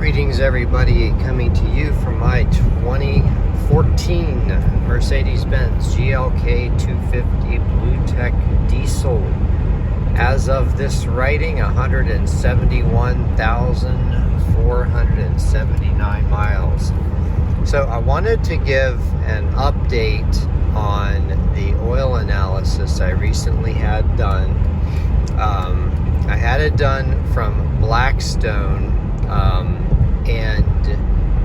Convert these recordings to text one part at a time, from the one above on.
Greetings everybody, coming to you from my 2014 Mercedes-Benz GLK250 Bluetec diesel. As of this writing, 171,479 miles. So I wanted to give an update on the oil analysis I recently had done. I had it done from Blackstone, and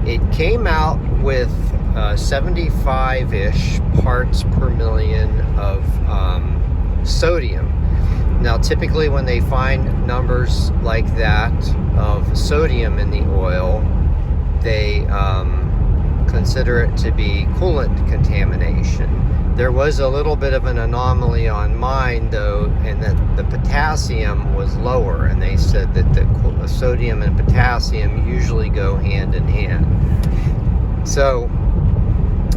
it came out with 75-ish parts per million of sodium. Now typically when they find numbers like that of sodium in the oil, they consider it to be coolant contamination. There was a little bit of an anomaly on mine though, and that the potassium was lower, and they said that the sodium and potassium usually go hand in hand. So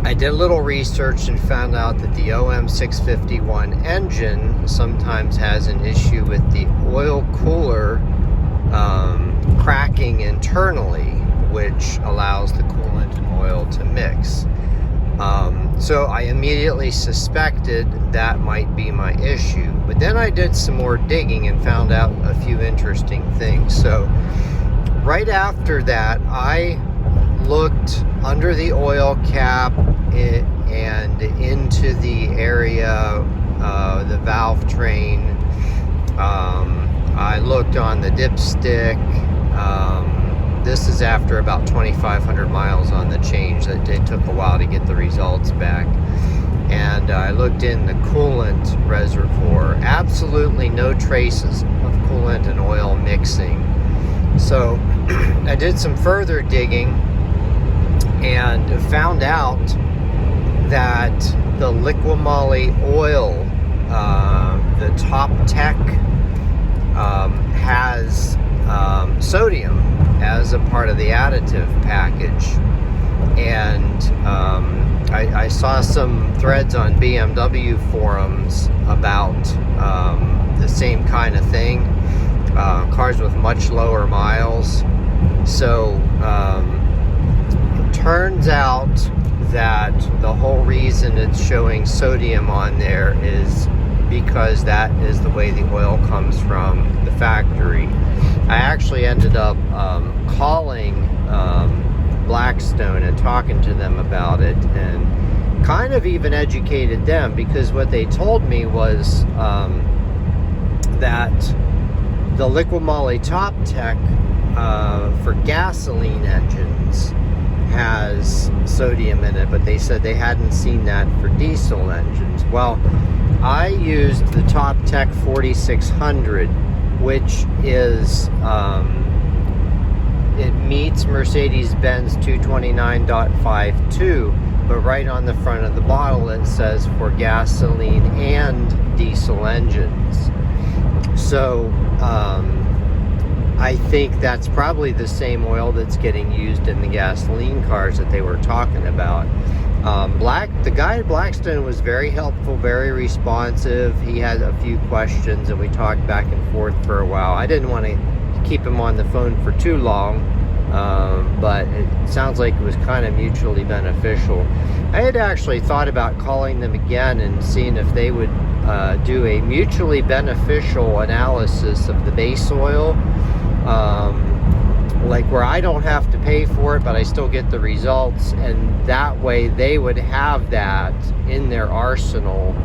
I did a little research and found out that the OM651 engine sometimes has an issue with the oil cooler cracking internally, which allows the coolant and oil to mix. So I immediately suspected that might be my issue. But then I did some more digging and found out a few interesting things. So right after that, I looked under the oil cap and into the area, the valve train. I looked on the dipstick. This is after about 2,500 miles on the change. It took a while to get the results back. And I looked in the coolant reservoir. Absolutely no traces of coolant and oil mixing. So I did some further digging and found out that the Liqui Moly oil, the Top Tec, has sodium as a part of the additive package. And I saw some threads on BMW forums about the same kind of thing, cars with much lower miles. So it turns out that the whole reason it's showing sodium on there is because that is the way the oil comes from the factory. I actually ended up calling Blackstone and talking to them about it, and kind of even educated them, because what they told me was that the Liqui Moly Top Tec for gasoline engines has sodium in it, but they said they hadn't seen that for diesel engines. Well, I used the Top Tec 4600, which is it meets Mercedes-Benz 229.52, but right on the front of the bottle it says for gasoline and diesel engines. So I think that's probably the same oil that's getting used in the gasoline cars that they were talking about. The guy at Blackstone was very helpful, very responsive. He had a few questions and we talked back and forth for a while. I didn't want to keep him on the phone for too long, but it sounds like it was kind of mutually beneficial. I had actually thought about calling them again and seeing if they would do a mutually beneficial analysis of the base oil, like where I don't have to pay for it, but I still get the results, and that way they would have that in their arsenal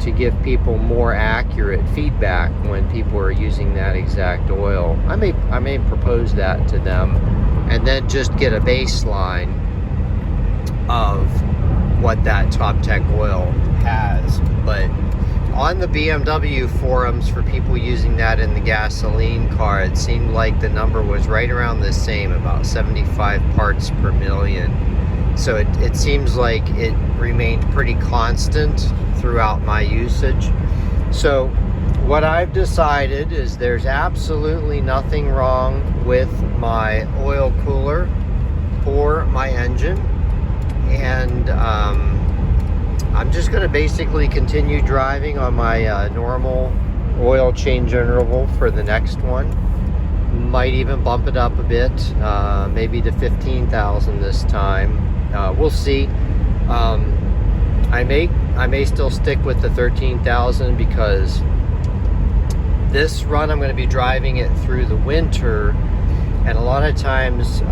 to give people more accurate feedback when people are using that exact oil. I may propose that to them, and then just get a baseline of what that Top Tec oil has. But on the BMW forums, for people using that in the gasoline car, it seemed like the number was right around the same, about 75 parts per million. So it seems like it remained pretty constant throughout my usage. So what I've decided is there's absolutely nothing wrong with my oil cooler or my engine, and I'm just going to basically continue driving on my normal oil change interval for the next one. Might even bump it up a bit, maybe to 15,000 this time. We'll see. I may still stick with the 13,000 because this run I'm going to be driving it through the winter, and a lot of times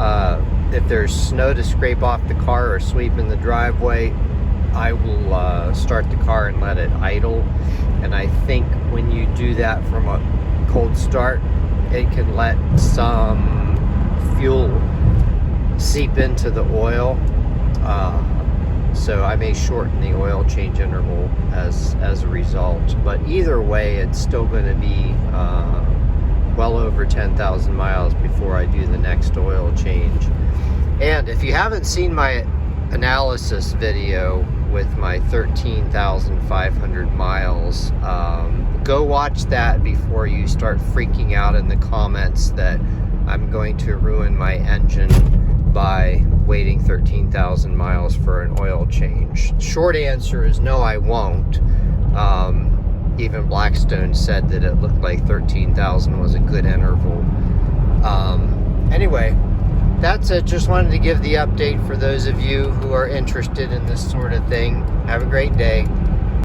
if there's snow to scrape off the car or sweep in the driveway, I will start the car and let it idle. And I think when you do that from a cold start, it can let some fuel seep into the oil. So I may shorten the oil change interval as a result. But either way, it's still going to be well over 10,000 miles before I do the next oil change. And if you haven't seen my analysis video with my 13,500 miles, go watch that before you start freaking out in the comments that I'm going to ruin my engine by waiting 13,000 miles for an oil change. Short answer is no, I won't. Even Blackstone said that it looked like 13,000 was a good interval. Anyway, that's it. Just wanted to give the update for those of you who are interested in this sort of thing. Have a great day.